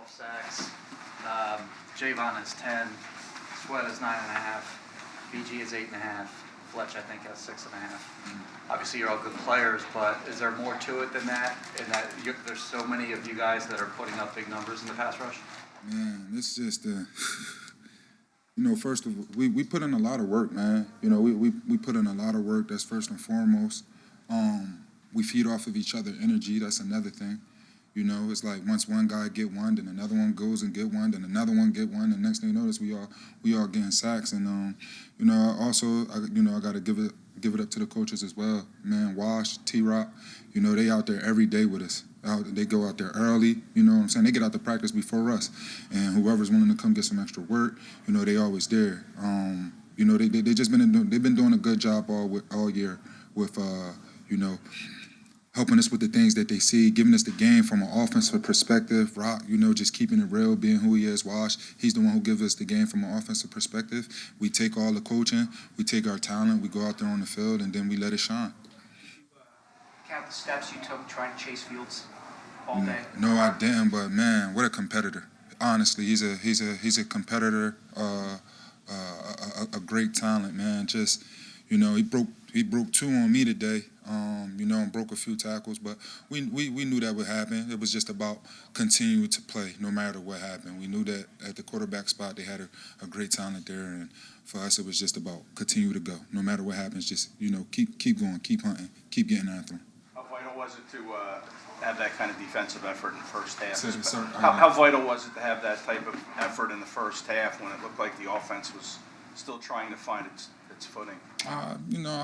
12 sacks. Javon has 10. Sweat is 9.5. BG is 8.5. Fletch, I think, has 6.5. Obviously, you're all good players, but is there more to it than that? In that there's so many of you guys that are putting up big numbers in the pass rush? Man, it's just first of all, we put in a lot of work, man. We put in a lot of work. That's first and foremost. We feed off of each other energy. That's another thing. It's like once one guy get one, then another one goes and get one, then another one get one, and next thing you notice, we all getting sacks. And I got to give it up to the coaches as well. Man, Wash, T-Rock, they out there every day with us. They go out there early, you know what I'm saying? They get out to practice before us. And whoever's willing to come get some extra work, they always there. They've been doing a good job all year with helping us with the things that they see, giving us the game from an offensive perspective. Rock, just keeping it real, being who he is. Wash, he's the one who gives us the game from an offensive perspective. We take all the coaching, we take our talent, we go out there on the field, and then we let it shine. Count the steps you took trying to chase Fields all day? No, I didn't, but man, what a competitor. Honestly, he's a competitor, a great talent, man. Just, he broke two on me today, and broke a few tackles, but we knew that would happen. It was just about continuing to play no matter what happened. We knew that at the quarterback spot they had a great talent there, and for us it was just about continue to go. No matter what happens, just, keep going, keep hunting, keep getting after them. How vital was it to have that kind of defensive effort in the first half? Sorry, how vital was it to have that type of effort in the first half when it looked like the offense was still trying to find its footing? I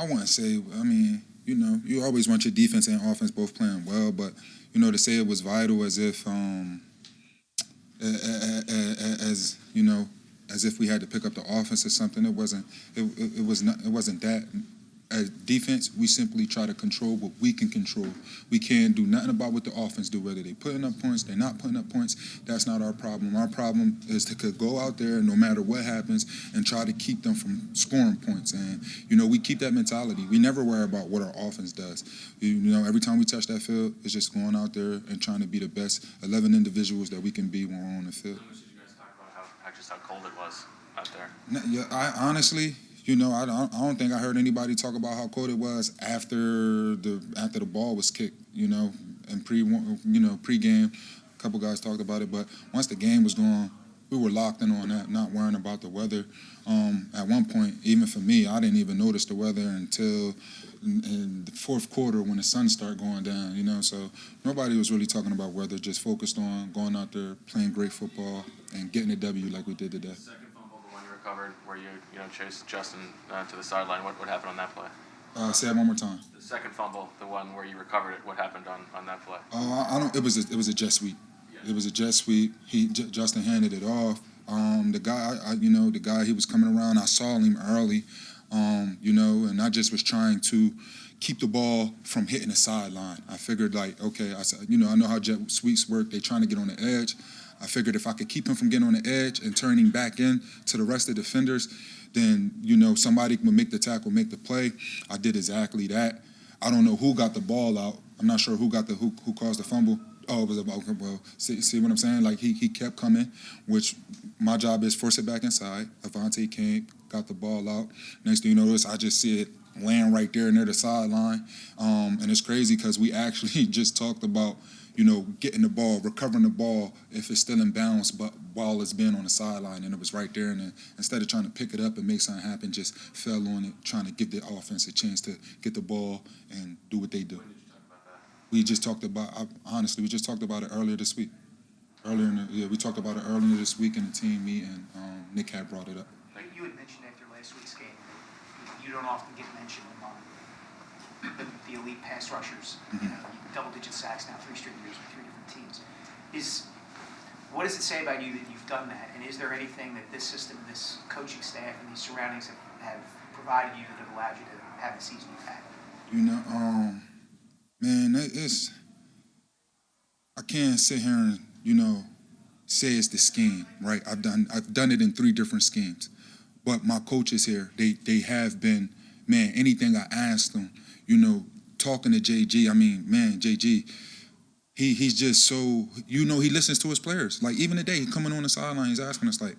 wouldn't say. You always want your defense and offense both playing well, but to say it was vital as if as if we had to pick up the offense or something, it wasn't. It wasn't that. As defense, we simply try to control what we can control. We can't do nothing about what the offense do, whether they're putting up points, they're not putting up points. That's not our problem. Our problem is to go out there no matter what happens and try to keep them from scoring points. And, we keep that mentality. We never worry about what our offense does. Every time we touch that field, it's just going out there and trying to be the best 11 individuals that we can be when we're on the field. How much did you guys talk about how cold it was out there? Yeah, I honestly... I don't think I heard anybody talk about how cold it was after the ball was kicked. And pre-game, a couple guys talked about it. But once the game was going, we were locked in on that, not worrying about the weather. At one point, even for me, I didn't even notice the weather until in the fourth quarter when the sun started going down. So nobody was really talking about weather, just focused on going out there, playing great football, and getting a W like we did today. Recovered where you chased Justin to the sideline. What happened on that play? Say that one more time. The second fumble, the one where you recovered it. What happened on that play? It was a jet sweep. Yeah. It was a jet sweep. Justin handed it off. The guy he was coming around. I saw him early. And I just was trying to keep the ball from hitting the sideline. I figured I said, I know how jet sweeps work. They're trying to get on the edge. I figured if I could keep him from getting on the edge and turning back in to the rest of the defenders, then, somebody would make the tackle, make the play. I did exactly that. I don't know who got the ball out. I'm not sure who caused the fumble. Oh, it was about, well, see what I'm saying? Like, he kept coming, which my job is force it back inside. Avante came, got the ball out. Next thing you notice, I just see it laying right there near the sideline. And it's crazy because we actually just talked about, getting the ball, recovering the ball if it's still in bounds, but while it's been on the sideline, and it was right there. And then instead of trying to pick it up and make something happen, just fell on it, trying to give the offense a chance to get the ball and do what they do. When did you talk about that? We just talked about it earlier this week. We talked about it earlier this week in the team meet, and Nick had brought it up. You had mentioned after last week's game, you don't often get mentioned among the elite pass rushers. Double-digit sacks now, 3 straight years with 3 different teams. What does it say about you that you've done that? And is there anything that this system, this coaching staff, and these surroundings have provided you that have allowed you to have the season you've had? Man, I can't sit here and say it's the scheme, right? I've done it in 3 different schemes, but my coaches here, they have been, man. Anything I ask them, talking to JG, JG, he's just so, he listens to his players. Like, even today, coming on the sideline, he's asking us, like,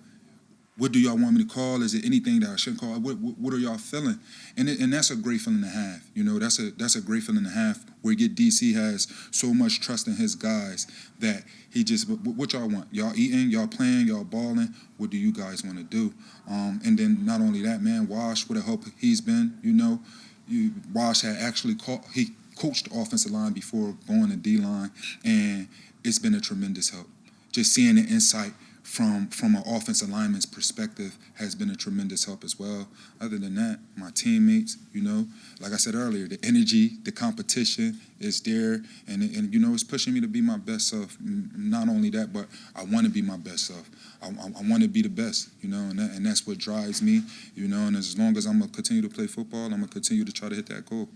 what do y'all want me to call? Is it anything that I shouldn't call? What are y'all feeling? And that's a great feeling to have. That's a great feeling to have where DC has so much trust in his guys that he just, what y'all want? Y'all eating, y'all playing, y'all balling. What do you guys want to do? And then not only that, man, Wash, what a help he's been. Wash had actually he coached the offensive line before going to D-line, and it's been a tremendous help. Just seeing the insight from an offensive lineman's perspective has been a tremendous help as well. Other than that, my teammates, like I said earlier, the energy, the competition is there, and it's pushing me to be my best self. Not only that, but I want to be my best self. I want to be the best, and that's what drives me, and as long as I'm going to continue to play football, I'm going to continue to try to hit that goal.